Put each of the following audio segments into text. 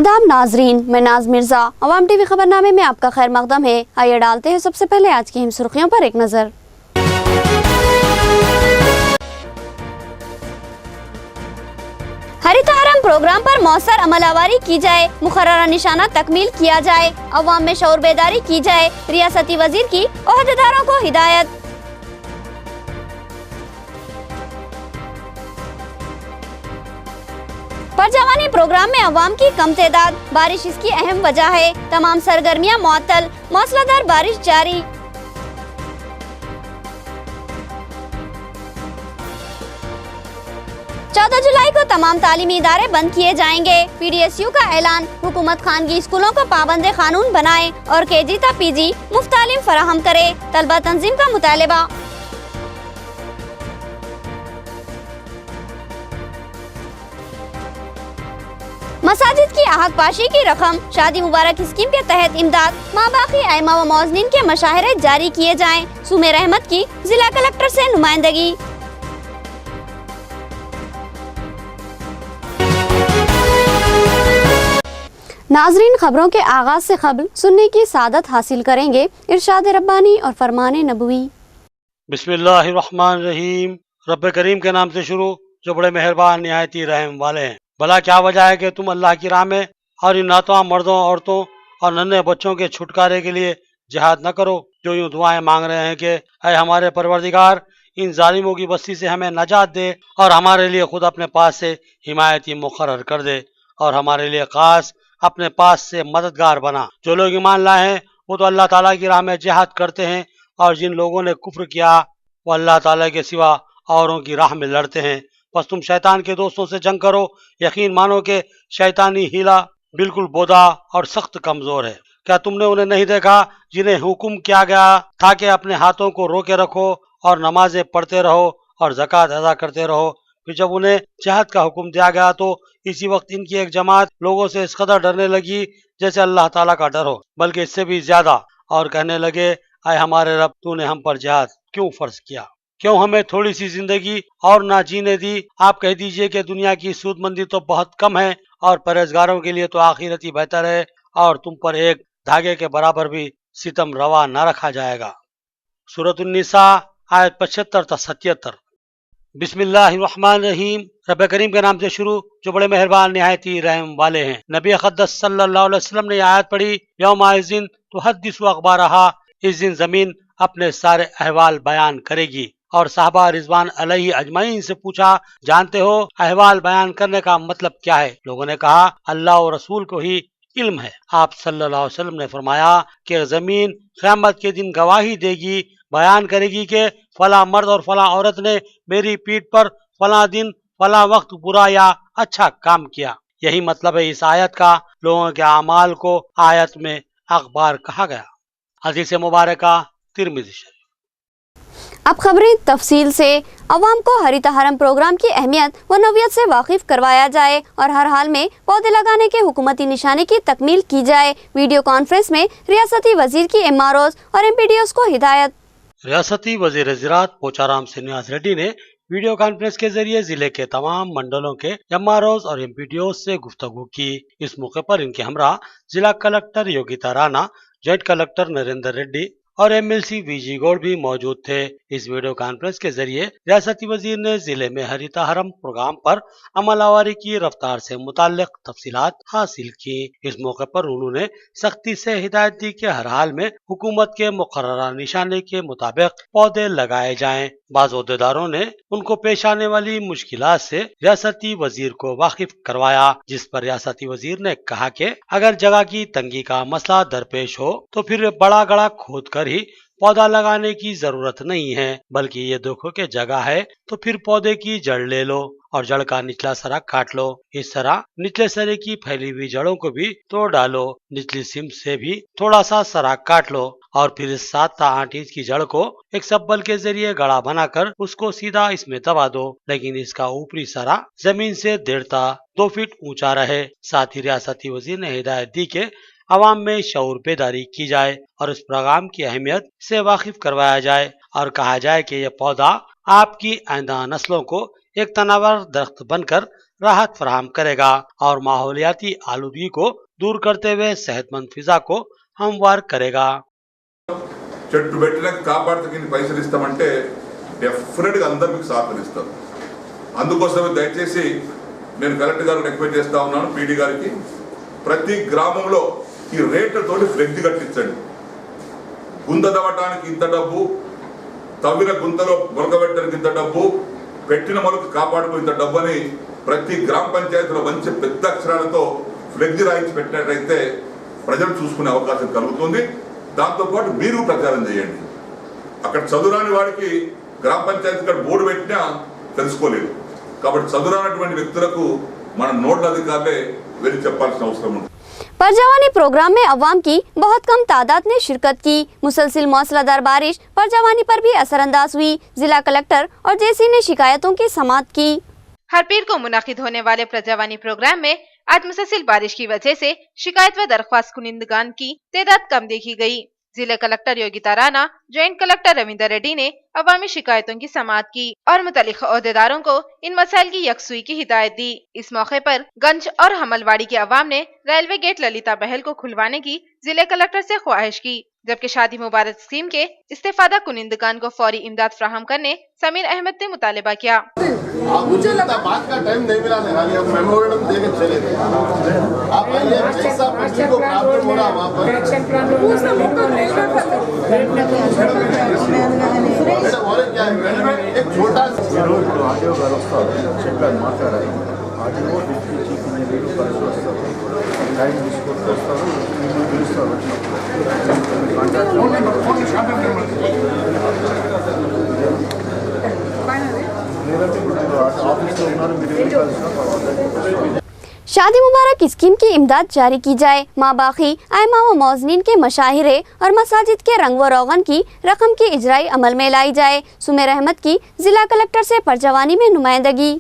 आदाब नाजरीन, मैं नाज मिर्जा। अवाम टीवी खबरनामे में आपका खैर मकदम है। आइए डालते हैं सबसे पहले आज की अहम सुर्खियों पर एक नजर। हरित हरम प्रोग्राम पर मौसर अमलावारी की जाए, मुकर्ररा निशाना तकमील किया जाए, अवाम में शऊर बेदारी की जाए। रियासती वजीर की ओहदेदारों को हिदायत। परजवानी प्रोग्राम में अवाम की कम तादाद, बारिश इसकी अहम वजह है। तमाम सरगर्मियां मुअत्तल, मौसलाधार बारिश जारी। चौदह जुलाई को तमाम तालीमी इदारे बंद किए जाएंगे। PDSU का ऐलान, हुकूमत खानगी स्कूलों को पाबंद कानून बनाए और KG ता PG मुफ्त तालीम फराहम करे। तलबा तंजीम का मुतालबा। मसाजिद की आहत पाशी की रकम, शादी मुबारक स्कीम के तहत इमदाद, माँ बाकी आइमा व मौज़नीन के मशाहरे जारी किए जाएं। सुमेर अहमद की जिला कलेक्टर से नुमाइंदगी। नाजरीन, खबरों के आगाज से खबर सुनने की सादत हासिल करेंगे इरशाद रब्बानी और फरमान नबवी। बिस्मिल्लाहिर्रहमानिर्रहीम। रब करीम के नाम से शुरू, जो बड़े मेहरबान निहायत ही रहम वाले हैं। भला क्या वजह है कि तुम अल्लाह की राह में और इन नातवा मर्दों, औरतों और नन्हे बच्चों के छुटकारे के लिए जिहाद न करो, जो यूँ दुआएं मांग रहे हैं कि ऐ हमारे परवरदिगार, इन जालिमों की बस्ती से हमें नजात दे और हमारे लिए खुद अपने पास से हिमायती मुकर्रर कर दे और हमारे लिए खास अपने पास से मददगार बना। जो लोग ईमान लाए हैं वो तो अल्लाह ताला की राह में जिहाद करते हैं, और जिन लोगों ने कुफ्र किया वो अल्लाह ताला के सिवा औरों की राह में लड़ते हैं। बस तुम शैतान के दोस्तों से जंग करो। यकीन मानो कि शैतानी हीला बिल्कुल बोदा और सख्त कमजोर है। क्या तुमने उन्हें नहीं देखा जिन्हें हुक्म किया गया था कि अपने हाथों को रोके रखो और नमाजें पढ़ते रहो और ज़कात अदा करते रहो? फिर जब उन्हें जिहाद का हुक्म दिया गया तो इसी वक्त इनकी एक जमात लोगों से इस कदर डरने लगी जैसे अल्लाह ताला का डर हो, बल्कि इससे भी ज्यादा, और कहने लगे, आए हमारे रब, तूने हम पर जिहाद क्यों फर्ज किया? क्यों हमें थोड़ी सी जिंदगी और ना जीने दी? आप कह दीजिए कि दुनिया की सूदमंदी तो बहुत कम है और परहेजगारों के लिए तो आखिरत ही बेहतर है, और तुम पर एक धागे के बराबर भी सितम रवा न रखा जाएगा। सूरत उन्निसा आयत 75 ta 77। बिस्मिल्लाहिर्रहमानिर्रहीम। रब करीम के नाम से शुरू, जो बड़े मेहरबान निहायत ही रहम वाले हैं। नबी अक़दस सल्लल्लाहु अलैहि वसल्लम ने आयत पढ़ी, यौमाइज़िन तुहद्दिसु अख़बारहा, इस दिन जमीन अपने सारे अहवाल बयान करेगी। और साहबा रिजवान अलैहि अजमईन से पूछा, जानते हो अहवाल बयान करने का मतलब क्या है? लोगों ने कहा, अल्लाह और रसूल को ही इल्म है। आप सल्लल्लाहु अलैहि वसल्लम ने फरमाया कि जमीन क़यामत के दिन गवाही देगी, बयान करेगी कि फला मर्द और फला औरत ने मेरी पीठ पर फला दिन फला वक्त बुरा या अच्छा काम किया। यही मतलब है इस आयत का। लोगों के अमाल को आयत में अखबार कहा गया। हदीस मुबारका तिरमिज़ी शरीफ। अब खबरें तफसील से। अवाम को हरित हरम प्रोग्राम की अहमियत व नौयत से वाकिफ करवाया जाए और हर हाल में पौधे लगाने के हुकूमती निशाने की तकमील की जाए। वीडियो कॉन्फ्रेंस में रियासती वजीर की MROs और MPDOs को हिदायत। रियासती वजीर ज़राअत पोचाराम श्रीनिवास रेड्डी ने वीडियो कॉन्फ्रेंस के जरिए जिले के तमाम मंडलों के MROs और MPDOs से गुफ्तगू की। इस मौके पर इनके हमरा जिला collector Yogita Rana, joint collector Narendra Reddy और MLC VG गौड़ भी मौजूद थे। इस वीडियो कॉन्फ्रेंस के जरिए रियासती वजीर ने जिले में हरित हरम प्रोग्राम पर अमलावरी की रफ्तार से मुताल्लिक तफसीलात हासिल की। इस मौके पर उन्होंने सख्ती से हिदायत दी कि हर हाल में हुकूमत के मुकर्ररा निशाने के मुताबिक पौधे लगाए जाएं। बाज़ ओहदेदारों ने उनको पेश आने वाली मुश्किलात से रियासती वजीर को वाकिफ करवाया, जिस पर रियासती वजीर ने कहा कि अगर जगह की तंगी का मसला दरपेश हो तो फिर बड़ा गड़ा खोद कर ही पौधा लगाने की जरूरत नहीं है, बल्कि ये देखो कि जगह है तो फिर पौधे की जड़ ले लो और जड़ का निचला सरा काट लो। इस तरह निचले सरे की फैली हुई जड़ों को भी तोड़ डालो, निचली सिम से भी थोड़ा सा सरा काट लो और फिर इस 7 ta 8 इंच की जड़ को एक सब्बल के जरिए गड़ा बनाकर उसको सीधा इसमें दबा दो, लेकिन इसका ऊपरी सरा जमीन से 1.5 ta 2 फीट ऊंचा रहे। साथ ही रियासती वजीर ने हिदायत दी कि अवाम में शऊर बेदारी की जाए और इस प्रोग्राम की अहमियत से वाकिफ करवाया जाए और कहा जाए कि यह पौधा आपकी आइंदा नस्लों को एक तनावर दरख्त बनकर राहत फराहम करेगा और माहौलियाती आलूदगी को दूर करते हुए सेहतमंद फिजा को हमवार करेगा। చెట్టు పెట్టినాక కాపాడుతూ పైసలు ఇస్తామంటే డెఫినెట్గా అందరు మీకు సహకరిస్తారు. అందుకోసమే దయచేసి నేను కలెక్టర్ గారికి రిక్వెస్ట్ చేస్తా ఉన్నాను, పీడీ గారికి, ప్రతి గ్రామంలో ఈ రేట్లతోటి ఫ్లెక్స్ కట్టించండి. గుంత తవ్వటానికి ఇంత డబ్బు, తవ్విన గుంతలో మొలకబెట్టడానికి ఇంత డబ్బు, పెట్టిన మొలక కాపాడుకుని ఇంత డబ్బు అని ప్రతి గ్రామ పంచాయతీలో మంచి పెద్ద అక్షరాలతో ఫ్లెక్స్ రాయించి పెట్టినట్లయితే ప్రజలు చూసుకునే అవకాశం కలుగుతుంది. దాంతోపాటు మీరు ప్రచారం చేయండి. అక్కడ చదువురాని వాడికి గ్రామ పంచాయతీ ఇక్కడ బోర్డు పెట్టినా తెలుసుకోలేదు. కాబట్టి చదువురానటువంటి వ్యక్తులకు మన నోడ్ల అధికారులే వెళ్ళి చెప్పాల్సిన అవసరం ఉంది. परजवानी प्रोग्राम में अवाम की बहुत कम तादाद ने शिरकत की। मुसलसिल मौसलाधार बारिश परजवानी पर भी असरअंदाज हुई। जिला कलेक्टर और जेसी ने शिकायतों की समाअत की। हर पीर को मुनाकिद होने वाले प्रजावानी प्रोग्राम में आज मुसलसिल बारिश की वजह से शिकायत व दरख्वास्त कुनिंदगान की तादाद कम देखी गई। जिला collector Yogita Rana, joint collector Ravinder Reddy ने अवामी शिकायतों की समाअत की और मुतल्लिक़ ओहदेदारों को इन मसाइल की यकसुई की हिदायत दी। इस मौके पर गंज और हमलवाड़ी के अवाम ने रेलवे गेट ललिता महल को खुलवाने की जिले कलेक्टर से ख्वाहिश की, जबकि शादी मुबारक स्कीम के इस्तेफादा कुनिंदगान को फौरी इमदाद फराहम करने समीर अहमद ने मुतालिबा किया। मुझे बात का टाइम नहीं मिला, मेमोरेंडम देके चले गए। आप जैसा को प्रॉब्लम हो रहा वहाँ पर क्या है, एक छोटा ఆడియో గారు వస్తారు, చెప్పారు మాట్లాడారు. ఆడియో డిప్యూటీ చీఫ్ ఇంజనీర్ కలిసి వస్తారు, టైం తీసుకొచ్చి వస్తారు, మీరు పిలుస్తారు. ఆఫీస్లో ఉన్నారు, మీరు కలిసిన शादी मुबारक स्कीम की इमदाद जारी की जाए। माँ बाकी आयमा व मौजनीन के मशाहिरे और मसाजिद के रंग व रोगन की रकम की इजराई अमल में लाई जाए। सुमेर अहमद की जिला कलेक्टर से परजवानी में नुमाइंदगी।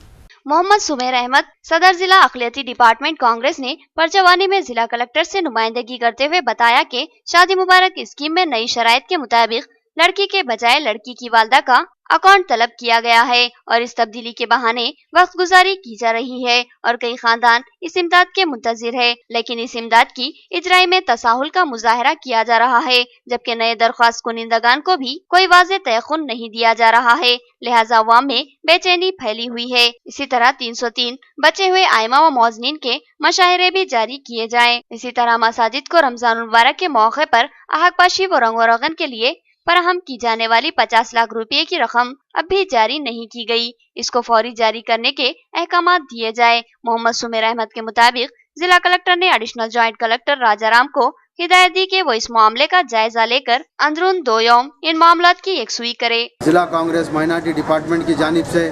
मोहम्मद सुमेर अहमद, सदर जिला अखिलती डिपार्टमेंट कांग्रेस ने परजवानी में जिला कलेक्टर से नुमाइंदगी करते हुए बताया कि शादी मुबारक स्कीम में नई शराइत के मुताबिक लड़की के बजाय लड़की की वालदा का अकाउंट तलब किया गया है और इस तब्दीली के बहाने वक्त गुजारी की जा रही है और कई खानदान इस इमदाद के मुंतजिर है, लेकिन इस इमदाद की इजराई में तसाहुल का मुजाहरा किया जा रहा है, जबकि नए दरख्वास्त कुनिंदगान को भी कोई वाज़े तयखुन नहीं दिया जा रहा है। लिहाजा अवाम में बेचैनी फैली हुई है। इसी तरह 303 बचे हुए आयमा व मौजनीन के मशाहिरे भी जारी किए जाएं। इसी तरह मसाजिद को रमजान मुबारक के मौके पर आहकपाशी व रंग रोगन के लिए फराहम की जाने वाली 50 लाख रुपए की रकम अब भी जारी नहीं की गई। इसको फौरी जारी करने के अहकामात दिए जाए। मोहम्मद सुमेर अहमद के मुताबिक जिला कलेक्टर ने एडिशनल जॉइंट कलेक्टर राजाराम को हिदायत दी कि वो इस मामले का जायजा लेकर अंदरून 2 यौम इन मामलात की यकसुई करे। जिला कांग्रेस माइनॉरिटी डिपार्टमेंट की जानिब से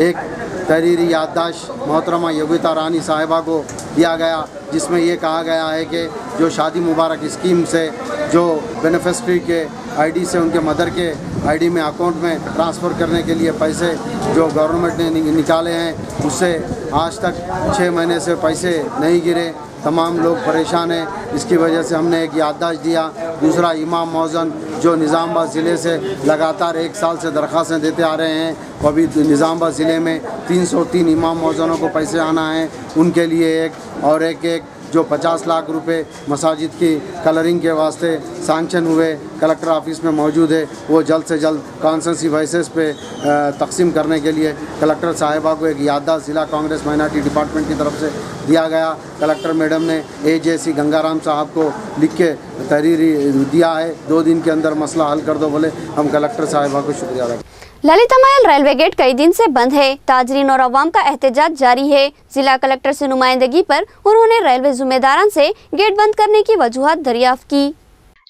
एक तहरीरी याददाश्त मोहतरमा योगिता रानी साहिबा को दिया गया, जिसमें ये कहा गया है कि जो शादी मुबारक स्कीम से जो बेनिफिशरी के आईडी से उनके मदर के आईडी में अकाउंट में ट्रांसफ़र करने के लिए पैसे जो गवर्नमेंट ने निकाले हैं, उससे आज तक 6 महीने से पैसे नहीं गिरे। तमाम लोग परेशान हैं। इसकी वजह से हमने एक याददाश्त दिया। दूसरा, इमाम मौज़न जो निज़ामाबाद ज़िले से लगातार 1 साल से दरख्वास्तें देते आ रहे हैं, वो अभी निज़ामाबाद ज़िले में 303 इमाम मौज़नों को पैसे आना है, उनके लिए एक और एक जो 50 लाख रुपए मसाजिद की कलरिंग के वास्ते सैंक्शन हुए कलेक्टर ऑफिस में मौजूद है, वो जल्द से जल्द कॉन्सेंसी बेसिस पे तकसीम करने के लिए कलेक्टर साहिबा को एक याददाश्त ज़िला कांग्रेस माइनॉरिटी डिपार्टमेंट की तरफ से दिया गया। कलेक्टर मैडम ने AJC गंगाराम साहब को लिख के तहरीरी दिया है, 2 दिन के अंदर मसला हल कर दो बोले। हम कलेक्टर साहिबा को शुक्रिया अदा। ललिता महल रेलवे गेट कई दिन से बंद है। ताजरीन और अवाम का एहतजाज जारी है। जिला कलेक्टर से नुमाइंदगी पर उन्होंने रेलवे जिम्मेदारान से गेट बंद करने की वजूहत दरियाफ्त की।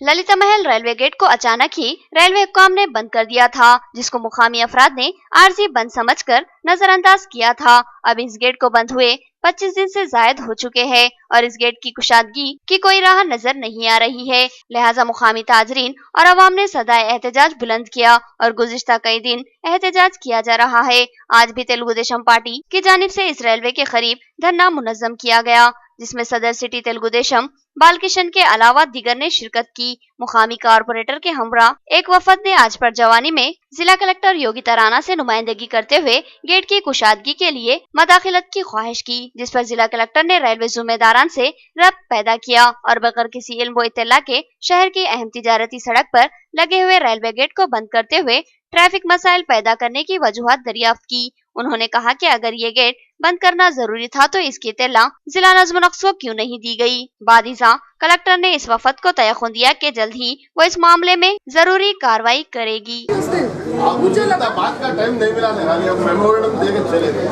ललिता महल रेलवे गेट को अचानक ही रेलवे हुक्काम ने बंद कर दिया था, जिसको मुकामी अफराद ने आर्जी बंद समझकर नजरअंदाज किया था। अब इस गेट को बंद हुए 25 दिन से जायद हो चुके हैं और इस गेट की कुशादगी की कोई राह नजर नहीं आ रही है। लिहाजा मुकामी ताजरीन और अवाम ने सदाए एहतजाज बुलंद किया और गुज़िश्ता कई दिन एहतजाज किया जा रहा है। आज भी तेलुगु देशम पार्टी की जानिब से इस रेलवे के करीब धरना मुनज़्ज़म किया गया, जिसमें सदर सिटी तेलुगु देशम बालकिशन के अलावा दिगर ने शिरकत की। मुकामी कारपोरेटर के हमरा एक वफद ने आज पर जवानी में जिला कलेक्टर योगिता राणा से नुमाइंदगी करते हुए गेट की कुशादगी के लिए मदाखिलत की ख्वाहिश की, जिस पर जिला कलेक्टर ने रेलवे जिम्मेदारान से रब्त पैदा किया और बगैर किसी इल्म व इत्तला के शहर की अहम तिजारती सड़क पर लगे हुए रेलवे गेट को बंद करते हुए ट्रैफिक मसाइल पैदा करने की वजूहत दरियाफ्त की। उन्होंने कहा कि अगर ये गेट बंद करना जरूरी था तो इसकी इत्तला जिला नज़्म नक्श को क्यों नहीं दी गई। बादिजा कलेक्टर ने इस वफद को तयखुन दिया कि जल्द ही वो इस मामले में जरूरी कार्रवाई करेगी। मुझे बात का टाइम नहीं मिला है, अब मेमोरेंडम देके चले गए।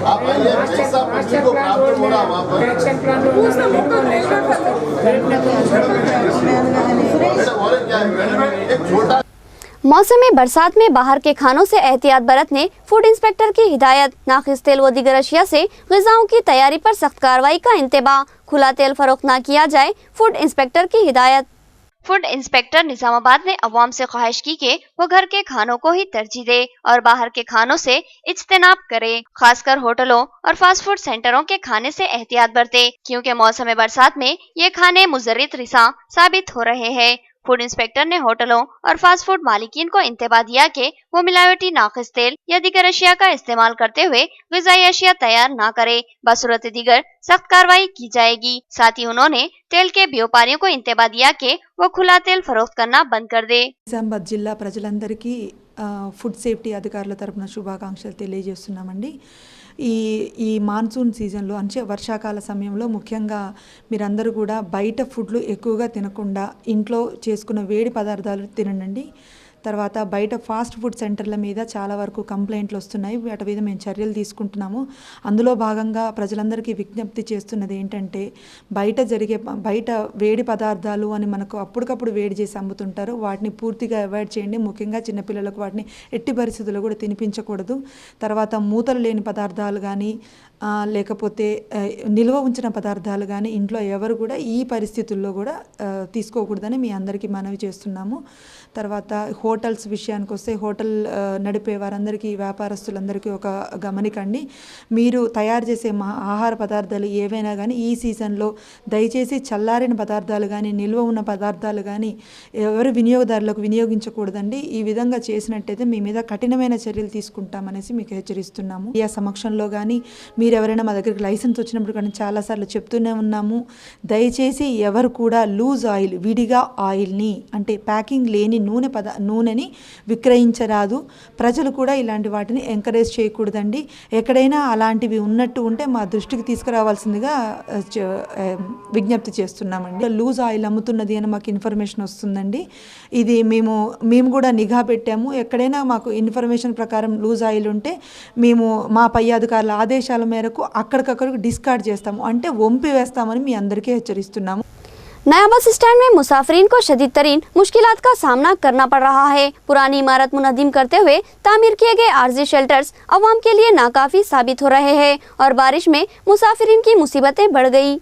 आप आइए, जैसा बच्चे को प्रॉब्लम हो रहा वहाँ पर एक छोटा मौसम बरसात में बाहर के खानों से एहतियात बरतने फूड इंस्पेक्टर की हिदायत। नाखिस तेल व दीगर अशिया से ग़िज़ाओं की तैयारी पर सख्त कार्रवाई का इंतबाह। खुला तेल फरोख्त न किया जाए, फूड इंस्पेक्टर की हिदायत। फूड इंस्पेक्टर निजामाबाद ने अवाम से ख्वाहिश की कि वो घर के खानों को ही तरजीह दे और बाहर के खानों से इज्तनाब करे। खासकर होटलों और फास्ट फूड सेंटरों के खाने से एहतियात बरते, क्योंकि मौसम बरसात में ये खाने मुज़र्रित रिसा साबित हो रहे हैं। फूड इंस्पेक्टर ने होटलों और फास्ट फूड मालिकीन को इंतबाह दिया कि वो मिलावटी नाकिस तेल या दीगर अशिया का इस्तेमाल करते हुए ग़िज़ाई अशिया तैयार न करे, बसूरत दीगर सख्त कार्रवाई की जाएगी। साथ ही उन्होंने तेल के व्यापारियों को इंतबाह दिया कि वो खुला तेल फरोख्त करना बंद कर दे। నిజామాబాద్ జిల్లా ప్రజలందరికీ ఫుడ్ సేఫ్టీ అధికారుల తరపున శుభాకాంక్షలు తెలియజేస్తున్నామండి। ఈ మాన్సూన్ సీజన్లో అంటే వర్షాకాల సమయంలో ముఖ్యంగా మీరందరూ కూడా బయట ఫుడ్లు ఎక్కువగా తినకుండా ఇంట్లో చేసుకున్న వేడి పదార్థాలు తినండి। తర్వాత బయట ఫాస్ట్ ఫుడ్ సెంటర్ల మీద చాలా వరకు కంప్లైంట్లు వస్తున్నాయి, వాటి మీద మేము చర్యలు తీసుకుంటున్నాము। అందులో భాగంగా ప్రజలందరికీ విజ్ఞప్తి చేస్తున్నది ఏంటంటే బయట వేడి పదార్థాలు అని మనకు అప్పటికప్పుడు వేడి చేసి అమ్ముతుంటారు, వాటిని పూర్తిగా అవాయిడ్ చేయండి। ముఖ్యంగా చిన్నపిల్లలకు వాటిని ఎట్టి పరిస్థితుల్లో కూడా తినిపించకూడదు। తర్వాత మూతలు లేని పదార్థాలు కానీ లేకపోతే నిల్వ ఉంచిన పదార్థాలు కానీ ఇంట్లో ఎవరు కూడా ఈ పరిస్థితుల్లో కూడా తీసుకోకూడదని మీ అందరికీ మనవి చేస్తున్నాము। తర్వాత హోటల్స్ విషయానికి వస్తే హోటల్ నడిపే వారందరికీ వ్యాపారస్తులందరికీ ఒక గమనికండి, మీరు తయారు చేసే ఆహార పదార్థాలు ఏవైనా కానీ ఈ సీజన్లో దయచేసి చల్లారిన పదార్థాలు కానీ నిల్వ ఉన్న పదార్థాలు కానీ ఎవరు వినియోగదారులకు వినియోగించకూడదండి। ఈ విధంగా చేసినట్టయితే మీ మీద కఠినమైన చర్యలు తీసుకుంటామనేసి మీకు హెచ్చరిస్తున్నాము। ఈ సమక్షంలో కానీ మీరు ఎవరైనా మా దగ్గరికి లైసెన్స్ వచ్చినప్పుడు కానీ చాలాసార్లు చెప్తూనే ఉన్నాము, దయచేసి ఎవరు కూడా లూజ్ ఆయిల్ విడిగా ఆయిల్ని అంటే ప్యాకింగ్ లేని నూనెని విక్రయించరాదు। ప్రజలు కూడా ఇలాంటి వాటిని ఎంకరేజ్ చేయకూడదండి। ఎక్కడైనా అలాంటివి ఉన్నట్టు ఉంటే మా దృష్టికి తీసుకురావాల్సిందిగా విజ్ఞప్తి చేస్తున్నామండి। లూజ్ ఆయిల్ అమ్ముతున్నది అని మాకు ఇన్ఫర్మేషన్ వస్తుందండి, ఇది మేము కూడా నిఘా పెట్టాము। ఎక్కడైనా మాకు ఇన్ఫర్మేషన్ ప్రకారం లూజ్ ఆయిల్ ఉంటే మేము మా పై అధికారుల ఆదేశాల మేరకు అక్కడికక్కడికి డిస్కార్డ్ చేస్తాము, అంటే వంపి వేస్తామని మీ అందరికీ హెచ్చరిస్తున్నాము। नया बस स्टैंड में मुसाफिरीन को शदीद तरीन मुश्किलात का सामना करना पड़ रहा है। पुरानी इमारत मुनहदिम करते हुए तामीर किए गए आर्जी शेल्टर्स अवाम के लिए नाकाफी साबित हो रहे हैं और बारिश में मुसाफिरीन की मुसीबतें बढ़ गई।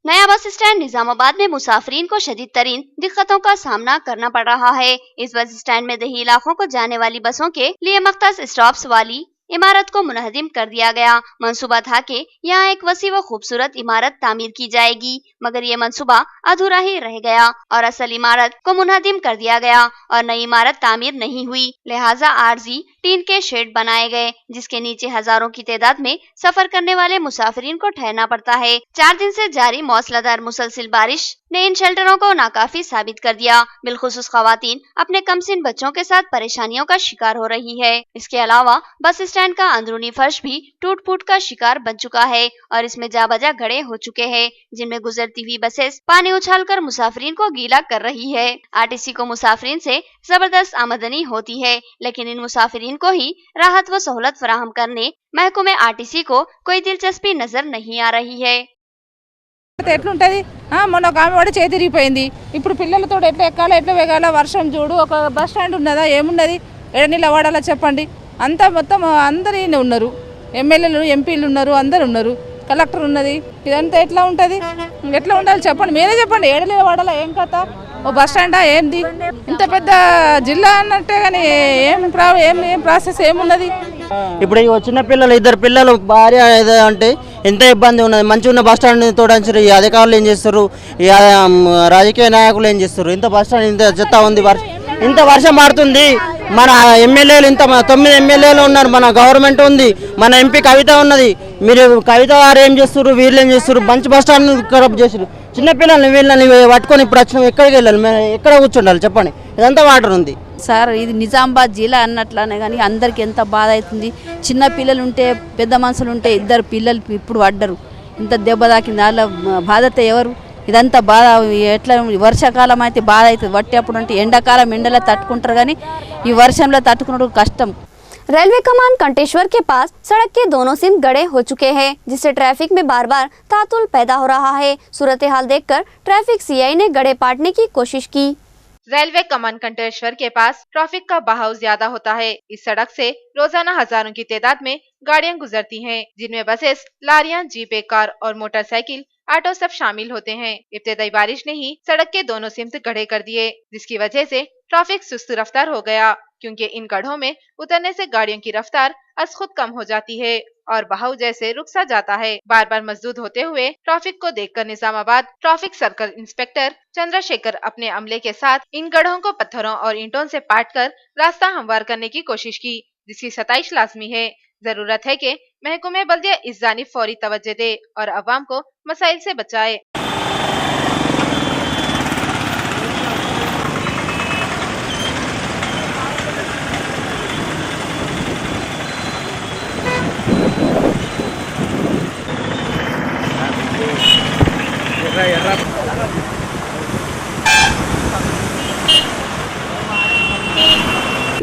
नया बस स्टैंड निजामाबाद में मुसाफिरीन को शदीद तरीन दिक्कतों का सामना करना पड़ रहा है। इस बस स्टैंड में दही इलाकों को जाने वाली बसों के लिए मख्तस स्टॉप्स वाली इमारत को मुनहदिम कर दिया गया। मंसूबा था कि यहाँ एक वसी व खूबसूरत इमारत तामीर की जाएगी, मगर ये मंसूबा अधूरा ही रह गया और असल इमारत को मुनहदिम कर दिया गया और नई इमारत तामीर नहीं हुई। लिहाजा आर्जी टीन के शेड बनाए गए, जिसके नीचे हजारों की तादाद में सफर करने वाले मुसाफिरीन को ठहरना पड़ता है। 4 दिन से जारी मौसलाधार मुसलसिल बारिश ने इन शेल्टरों को नाकाफी साबित कर दिया। बिलखुसूस खवातीन अपने कमसिन बच्चों के साथ परेशानियों का शिकार हो रही है। इसके अलावा बस स्टैंड का अंदरूनी फर्श भी टूट फूट का शिकार बन चुका है और इसमें जा बजा गड्ढे हो चुके हैं, जिनमें गुजरती हुई बसेस पानी उछालकर मुसाफिरीन को गीला कर रही है। आरटीसी को मुसाफिरीन से जबरदस्त आमदनी होती है, लेकिन इन मुसाफिरीन को ही राहत व सहूलत फराहम करने महकमे आरटीसी को कोई दिलचस्पी नजर नहीं आ रही है। ఎట్లుంటది మొన్న ఒక ఆమె వాడు చేతి తిరిగిపోయింది, ఇప్పుడు పిల్లలతో ఎట్లా ఎక్కాలో ఎట్లా వేగాల, వర్షం చూడు, ఒక బస్ స్టాండ్ ఉన్నదా ఏమున్నది, ఎడనీళ్ళ వాడాలా చెప్పండి, అంతా మొత్తం అందరూ ఉన్నారు, ఎమ్మెల్యేలు ఎంపీలు ఉన్నారు, అందరు ఉన్నారు, కలెక్టర్ ఉన్నది, ఇదంతా ఎట్లా ఉంటుంది, ఎట్లా ఉండాలి చెప్పండి, మీరే చెప్పండి, ఎడనీళ్ళ వాడాలా ఏం కథ, ఓ బస్ స్టాండా ఏంది, ఇంత పెద్ద జిల్లా అన్నట్టే కానీ ఏం ప్రాసెస్ ఏమున్నది। ఇప్పుడు వచ్చిన పిల్లలు 2 పిల్లలు భార్య అంటే ఎంత ఇబ్బంది ఉన్నది. మంచిగా ఉన్న బస్ స్టాండ్ తోడించారు. ఈ అధికారులు ఏం చేస్తారు, ఈ రాజకీయ నాయకులు ఏం చేస్తారు. ఇంత బస్ స్టాండ్ ఇంత చెత్త ఉంది, ఇంత వర్షం పడుతుంది. మన ఎమ్మెల్యేలు ఇంత 9 ఎమ్మెల్యేలు ఉన్నారు, మన గవర్నమెంట్ ఉంది, మన ఎంపీ కవిత ఉన్నది. మీరు కవిత గారు ఏం చేస్తారు, వీళ్ళు ఏం చేస్తారు, మంచి బస్ స్టాండ్ ఖరాబ్ చేస్తారు. చిన్నపిల్లల్ని వీళ్ళని పట్టుకొని ఇప్పుడు వచ్చినాం, ఎక్కడికి వెళ్ళాలి, ఎక్కడ కూర్చుండాలి చెప్పండి, ఇదంతా వాటర్ ఉంది సార్. ఇది నిజామాబాద్ జిల్లా అన్నట్లనే కానీ అందరికి ఎంత బాధ అవుతుంది. చిన్న పిల్లలు ఉంటే పెద్ద మనుషులు ఉంటే 2 పిల్లలు ఇప్పుడు పడ్డరు, ఇంత దెబ్బ తాకింది. వాళ్ళ బాధత ఎవరు? ఇదంతా బాధ ఎట్లా, వర్షాకాలం అయితే బాధ అవుతుంది. వట్టేప్పుడు అంటే ఎండాకాలం ఎండలో తట్టుకుంటారు కానీ ఈ వర్షంలో తట్టుకున్నప్పుడు కష్టం. रेलवे कमान कंटेश्वर के पास सड़क के दोनों सिम गड़े हो चुके हैं, जिससे ट्रैफिक में बार बार तातुल पैदा हो रहा है। सूरत हाल देखकर ट्रैफिक सीआई ने गड़े पाटने की कोशिश की। रेलवे कमान कंटेश्वर के पास ट्रैफिक का बहाव ज्यादा होता है। इस सड़क से रोजाना हजारों की तादाद में गाड़ियां गुजरती हैं, जिनमें बसेस, लारियां, जीपें, कार और मोटरसाइकिल, ऑटो सब शामिल होते हैं। इब्तिदाई बारिश ने ही सड़क के दोनों सिमत गड्ढे कर दिए, जिसकी वजह से ट्रैफिक सुस्त रफ्तार हो गया, क्योंकि इन गड्ढों में उतरने से गाड़ियों की रफ्तार अज खुद कम हो जाती है और बहाव जैसे रुक सा जाता है। बार बार मजदूर होते हुए ट्रैफिक को देखकर Nizamabad traffic circle inspector Chandrashekhar अपने अमले के साथ इन गड्ढों को पत्थरों और ईंटों से पाट कर रास्ता हमवार करने की कोशिश की, जिसकी सताइश लाजमी है। जरूरत है कि महकमे बल्दिया इस जानिब फौरी तवज्जो दे और अवाम को मसाइल से बचाए।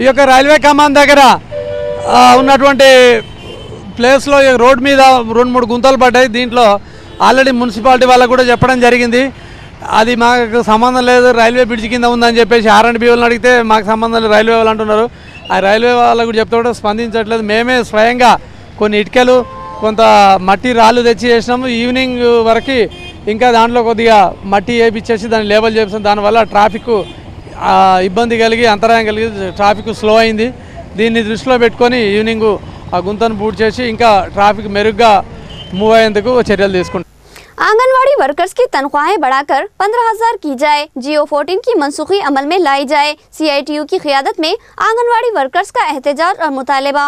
ఈ యొక్క రైల్వే కమాన్ దగ్గర ఉన్నటువంటి ప్లేస్లో రోడ్ మీద 2-3 గుంతలు పడ్డాయి. దీంట్లో ఆల్రెడీ మున్సిపాలిటీ వాళ్ళకు కూడా చెప్పడం జరిగింది, అది మాకు సంబంధం లేదు, రైల్వే బ్రిడ్జ్ కింద ఉందని చెప్పేసి R&B వాళ్ళని అడిగితే మాకు సంబంధం లేదు రైల్వే వాళ్ళు అంటున్నారు. ఆ రైల్వే వాళ్ళకు కూడా చెప్తే కూడా స్పందించట్లేదు. మేమే స్వయంగా కొన్ని ఇటుకలు కొంత మట్టి రాళ్ళు తెచ్చి చేసినాము. ఈవినింగ్ వరకు ఇంకా దాంట్లో కొద్దిగా మట్టి వేయించేసి దాన్ని లేబల్ చేసాం. దానివల్ల ట్రాఫిక్ ఇబ్బంది కలిగి అంతరాయం కలిగి ట్రాఫిక్ స్లో అయింది. దీన్ని దృష్టిలో పెట్టుకొని ఈవినింగ్ ఆ గుంతను పూర్తి చేసి ఇంకా ట్రాఫిక్ మెరుగ్గా మూవ్ అయ్యేందుకు చర్యలు తీసుకుంటాం. आंगनवाड़ी वर्कर्स की तनख्वाहें बढ़ाकर 15,000 की जाए, जियो 14 की मनसूखी अमल में लाई जाए। CITU की क़ियादत में आंगनवाड़ी वर्कर्स का एहतजाज और मुतालबा।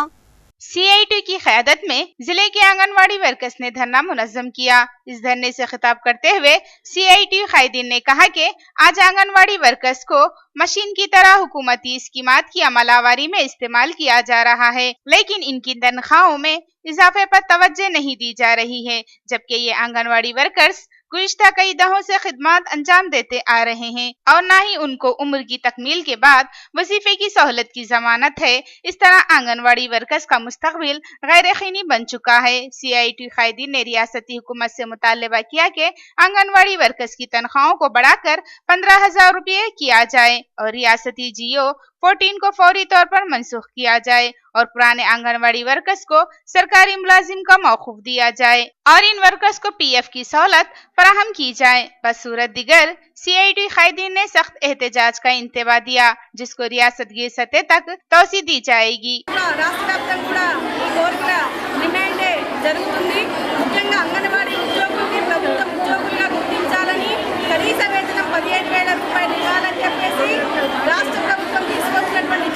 CITU की क़यादत में जिले के आंगनवाड़ी वर्कर्स ने धरना मुनज़्ज़म किया। इस धरने से खिताब करते हुए CITU कायदीन ने कहा कि आज आंगनवाड़ी वर्कर्स को मशीन की तरह हुकूमती स्कीमात की अमलावरी में इस्तेमाल किया जा रहा है, लेकिन इनकी तनख्वाहों में इजाफे पर तवज्जो नहीं दी जा रही है, जबकि ये आंगनवाड़ी वर्कर्स गुज़िश्ता कई दहों से खिदमत अंजाम देते आ रहे हैं और न ही उनको उम्र की तकमील के बाद वजीफे की सहूलत की जमानत है। इस तरह आंगनवाड़ी वर्कर्स का मुस्तकबिल गैर यकीनी बन चुका है। CITU कायदीन ने रियासती हुकूमत से मुतालबा किया कि आंगनवाड़ी वर्कर्स की तनख्वाहों को बढ़ाकर 15,000 रुपये किया जाए और रियासती जियो 14 को फौरी तौर पर मनसूख किया जाए और पुराने आंगनवाड़ी वर्कर्स को सरकारी मुलाजिम का मौकूफ दिया जाए और इन वर्कर्स को PF की सहूलत फराहम की जाए। बसूरत दिगर CITU कायदीन ने सख्त एहतजाज का इंतबा दिया, जिसको रियासत की सतह तक तोसी दी जाएगी।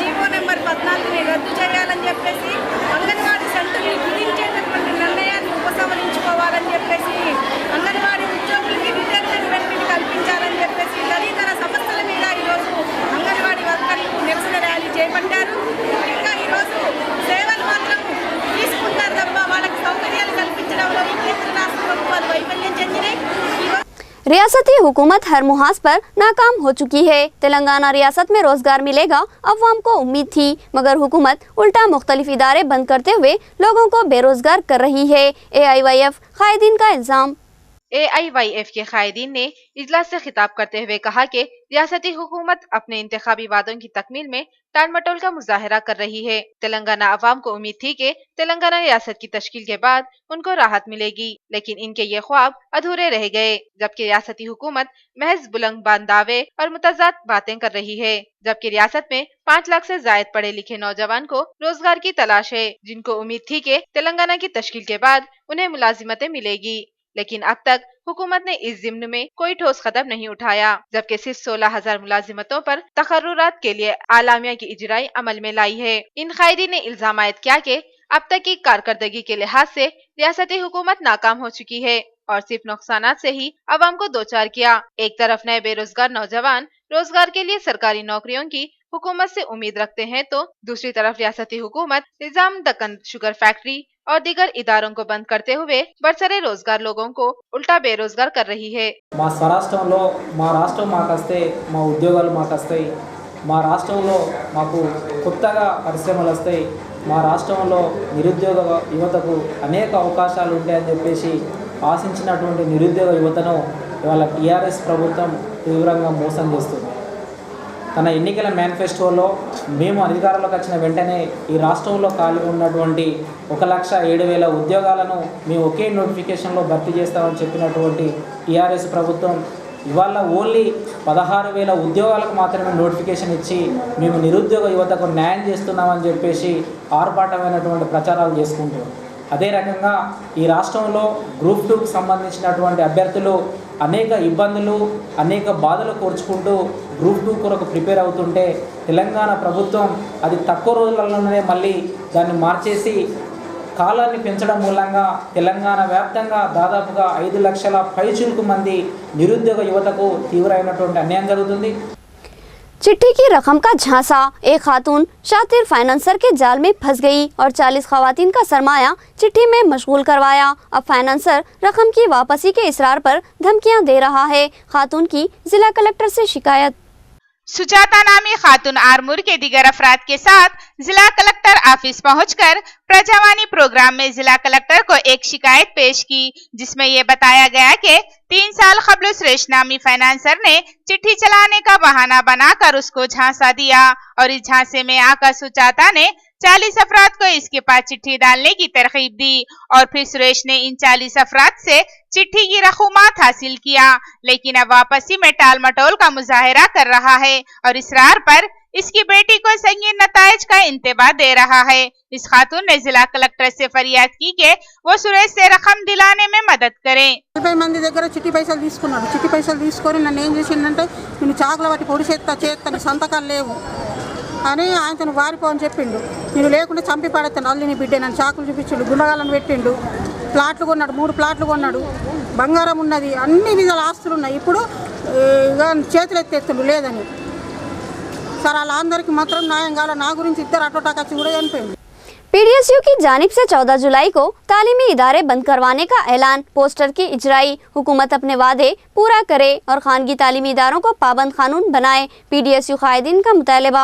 జీవో నెంబర్ 14ని రద్దు చేయాలని చెప్పేసి, అంగన్వాడీ సెంటర్ని కుదించేటటువంటి నిర్ణయాన్ని ఉపసంహరించుకోవాలని చెప్పేసి, అంగన్వాడీ ఉద్యోగులకి రిటైర్మెంట్ బెనిఫిట్ కల్పించాలని చెప్పేసి తదితర సమస్యల మీద ఈరోజు అంగన్వాడీ వర్కర్లు నిరసన ర్యాలీ చేపట్టారు. ముఖ్యంగా ఈరోజు సేవలు మాత్రం తీసుకుంటారు తప్ప వాళ్ళకి సౌకర్యాలు కల్పించడంలో ఈ కేంద్ర రాష్ట్ర ప్రభుత్వాలు వైఫల్యం చెందినాయి. रियासती हुकूमत हर मुहाज पर नाकाम हो चुकी है। तेलंगाना रियासत में रोजगार मिलेगा, अवाम को उम्मीद थी, मगर हुकूमत उल्टा मुख्तलिफ इदारे बंद करते हुए लोगों को बेरोजगार कर रही है। AIYF कायदीन का इल्जाम। AIYF के कायदीन ने इजलास से खिताब करते हुए कहा कि रियासती हुकूमत अपने इंतखाबी वादों की तकमील में टालमटोल का मुजाहरा कर रही है। तेलंगाना अवाम को उम्मीद थी कि तेलंगाना रियासत की तश्कील के बाद उनको राहत मिलेगी, लेकिन इनके ये ख्वाब अधूरे रह गए, जबकि रियासती हुकूमत महज बुलंद दावे और मुतज़ाद बातें कर रही है। जबकि रियासत में 5 लाख से जायद पढ़े लिखे नौजवान को रोजगार की तलाश है, जिनको उम्मीद थी कि तेलंगाना की तश्कील के बाद उन्हें मुलाजिमतें मिलेगी, लेकिन अब तक हुकूमत ने इस जिम्न में कोई ठोस कदम नहीं उठाया, जबकि सिर्फ 16,000 मुलाजिमतों पर तकर्रुरात के लिए आलामिया की इजराई अमल में लाई है। इन कायदी ने इल्जाम आयद किया कि अब तक की कारकर्दगी के लिहाज से रियासती हुकूमत नाकाम हो चुकी है और सिर्फ नुकसानात से ही अवाम को दो चार किया। एक तरफ नए बेरोजगार नौजवान रोजगार के लिए सरकारी नौकरियों की हुकूमत से उम्मीद रखते हैं, तो दूसरी तरफ रियासती हुकूमत निजाम दक्कन शुगर फैक्ट्री और दीगर इदारों को बंद करते हुए बरसरे रोजगार लोगों को उल्टा बेरोजगार कर रही है। మా స్వరాష్ట్రంలో మా రాష్ట్రం మాకు వస్తే మా ఉద్యోగాలు మాకు వస్తాయి, మా రాష్ట్రంలో మాకు కొత్తగా పరిశ్రమలు వస్తాయి, మా రాష్ట్రంలో నిరుద్యోగ యువతకు అనేక అవకాశాలు ఉంటాయని చెప్పేసి ఆశించినటువంటి నిరుద్యోగ యువతను ఇవాళ టీఆర్ఎస్ ప్రభుత్వం తీవ్రంగా మోసం చేస్తుంది. తన ఎన్నికల మేనిఫెస్టోలో మేము అధికారంలోకి వచ్చిన వెంటనే ఈ రాష్ట్రంలో ఖాళీ ఉన్నటువంటి 1,07,000 ఉద్యోగాలను మేము ఒకే నోటిఫికేషన్లో భర్తీ చేస్తామని చెప్పినటువంటి టీఆర్ఎస్ ప్రభుత్వం ఇవాళ ఓన్లీ 16,000 ఉద్యోగాలకు మాత్రమే నోటిఫికేషన్ ఇచ్చి మేము నిరుద్యోగ యువతకు న్యాయం చేస్తున్నామని చెప్పేసి ఆర్భాటమైనటువంటి ప్రచారాలు చేసుకుంటారు. అదే రకంగా ఈ రాష్ట్రంలో గ్రూప్ 2కు సంబంధించినటువంటి అభ్యర్థులు అనేక ఇబ్బందులు అనేక బాధలు కోర్చుకుంటూ గ్రూప్ 2 కొరకు ప్రిపేర్ అవుతుంటే తెలంగాణ ప్రభుత్వం అది తక్కువ రోజులలోనే మళ్ళీ దాన్ని మార్చేసి కాలాన్ని పెంచడం మూలంగా తెలంగాణ వ్యాప్తంగా దాదాపుగా 5 లక్షల పైచిలుకు మంది నిరుద్యోగ యువతకు తీవ్రమైనటువంటి అన్యాయం జరుగుతుంది. चिट्ठी की रकम का झांसा, एक खातून शातिर फाइनेंसर के जाल में फंस गई और 40 खवातीन का सरमाया चिट्ठी में मशगूल करवाया। अब फाइनेंसर रकम की वापसी के इसरार पर धमकियां दे रहा है। खातून की जिला कलेक्टर से शिकायत। सुजाता नामी खातून आरमूर के दीगर अफराद के साथ जिला कलेक्टर ऑफिस पहुंचकर प्रजावानी प्रोग्राम में जिला कलेक्टर को एक शिकायत पेश की, जिसमें ये बताया गया कि 3 साल कबल सुरेश नामी फाइनेंसर ने चिट्ठी चलाने का बहाना बनाकर उसको झांसा दिया और इस झांसे में आकर सुजाता ने 40 अफराद को इसके पास चिट्ठी डालने की तरकीब दी और फिर सुरेश ने इन 40 अफराद से चिट्ठी की रकूमात हासिल किया, लेकिन अब वापसी में टाल मटोल का मुजाहिरा कर रहा है और इसरार पर इसकी बेटी को संगीन नताइज का इंतबाह दे रहा है। इस खातून ने जिला कलेक्टर से फरियाद की कि वो सुरेश से रकम दिलाने में मदद करें। 40 మంది దగ్గర చిట్టి పైసలు తీసుకున్నాడు. చిట్టి పైసలు తీసుకొని నన్ను ఏం చేసిందంటే నేను చాకుల బట్టి పొడి చేస్తాను సంతకాలు లేవు అని ఆయనను వారిపోని చెప్పిండు. నేను లేకుండా చంపి పడతాను అల్లిని బిడ్డ నన్ను చాకులు చూపించిండు, గుండగాలను పెట్టిండు, ప్లాట్లు కొన్నాడు, 3 ప్లాట్లు కొన్నాడు, బంగారం ఉన్నది, అన్ని విధాల ఆస్తులు ఉన్నాయి. ఇప్పుడు చేతులు ఎత్తేస్తుండు లేదని. సరే వాళ్ళందరికీ మాత్రం న్యాయం కావాలి. నా గురించి ఇద్దరు అటోటాకచ్చి కూడా చనిపోయింది. पीडीएसयू की जानिब से 14 जुलाई को तालीमी इदारे बंद करवाने का ऐलान, पोस्टर की इजराई। हुकूमत अपने वादे पूरा करे और खानगी तालीमी इदारों को पाबंद कानून बनाए, पीडीएसयू कायदीन का मुतालबा।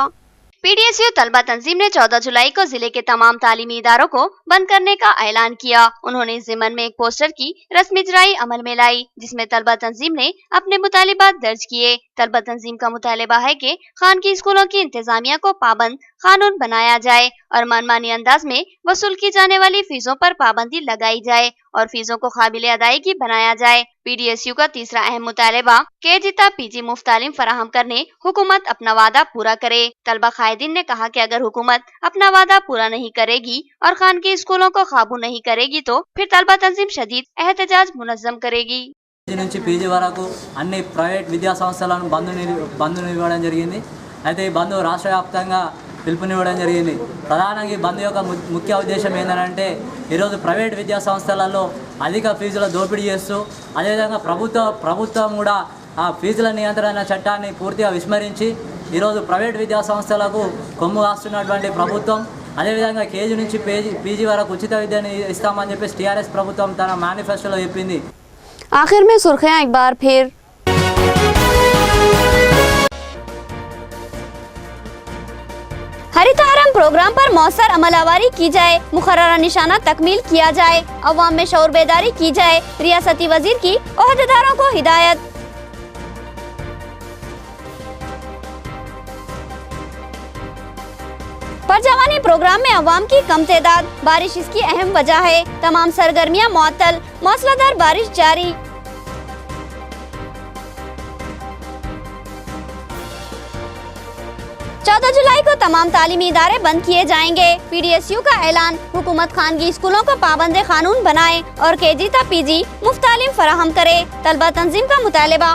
पीडीएसयू तलबा तंजीम ने 14 जुलाई को जिले के तमाम तालीमी इदारों को बंद करने का ऐलान किया। उन्होंने इस ज़िम्मन में एक पोस्टर की रस्मी इजराई अमल में लाई, जिसमें तलबा तंजीम ने अपने मुतालिबात दर्ज किए। तलबा तंजीम का मुतालिबा है कि खानगी स्कूलों की इंतजामिया को पाबंद कानून बनाया जाए और मनमानी अंदाज में वसूल की जाने वाली फीसों पर पाबंदी लगाई जाए और फीसों को काबिले अदायगी बनाया जाए। पीडीएसयू का तीसरा अहम मुतालिबा केजिता पीजी मुफ्त तालीम फराहम करने हुकूमत अपना वादा पूरा करे। तलबा कायदीन ने कहा कि अगर हुकूमत अपना वादा पूरा नहीं करेगी और खानगी स्कूलों को काबू नहीं करेगी तो फिर तलबा तंजीम शदीद एहतजाज मुनज़्ज़म करेगी। నుంచి పీజీ వరకు అన్ని ప్రైవేట్ విద్యా సంస్థలను బంధునివ్వడం జరిగింది. అయితే ఈ బంధు రాష్ట్ర వ్యాప్తంగా పిలుపునివ్వడం జరిగింది. ప్రధానంగా ఈ బంధు యొక్క ముఖ్య ఉద్దేశం ఏంటంటే ఈరోజు ప్రైవేట్ విద్యా సంస్థలలో అధిక ఫీజుల దోపిడీ చేస్తూ అదేవిధంగా ప్రభుత్వం కూడా ఆ ఫీజుల నియంత్రణ చట్టాన్ని పూర్తిగా విస్మరించి ఈరోజు ప్రైవేట్ విద్యా సంస్థలకు కొమ్ము కాస్తున్నటువంటి ప్రభుత్వం, అదేవిధంగా కేజీ నుంచి పీజీ వరకు ఉచిత విద్యను ఇస్తామని చెప్పేసి టీఆర్ఎస్ ప్రభుత్వం తన మేనిఫెస్టోలో చెప్పింది. आखिर में सुर्खियां एक बार फिर। हरितहारम प्रोग्राम पर मौसर अमलावारी की जाए, मुकर्ररा निशाना तकमील किया जाए, अवाम में शऊर बेदारी की जाए, रियासती वजीर की ओहदेदारों को हिदायत। परजवानी प्रोग्राम में अवाम की कम तादाद, बारिश इसकी अहम वजह है, तमाम सरगर्मियां मुअत्तल, मौसलाधार बारिश जारी। 14 जुलाई को तमाम तालीमी इदारे बंद किए जाएंगे। PDSU का ऐलान। हुकूमत खानगी स्कूलों को पाबंद कानून बनाए और KG ता PG मुफ्त तालीम फराहम करे। तलबा तंजीम का मुतालबा।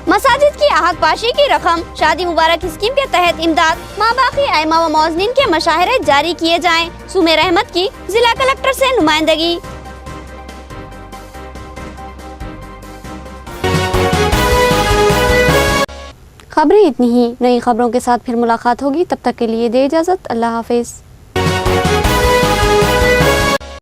मसाजिद की आहक पाशी की रकम शादी मुबारक स्कीम के तहत इमदाद माँ बाकी आइमा व मौजनीन के मशाहरे जारी किए जाएं। सुमेर अहमद की जिला कलेक्टर से नुमाइंदगी। खबरें इतनी ही। नई खबरों के साथ फिर मुलाकात होगी, तब तक के लिए दे इजाजत। अल्लाह हाफिज।